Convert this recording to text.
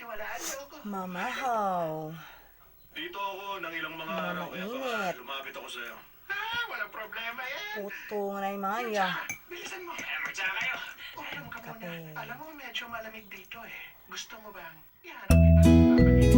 pagkakatiwalaan niyo ako. Mamahaw. Dito ako ng ilang mga araw kaya baka Mainit. lumapit ako sa'yo. Walang problema yan. Puto nga na yung Maya. Bilisan mo. Magtsaka kayo. Uminom ka muna. Kape. Alam mo, medyo malamig dito eh. Gusto mo bang ihanap kita?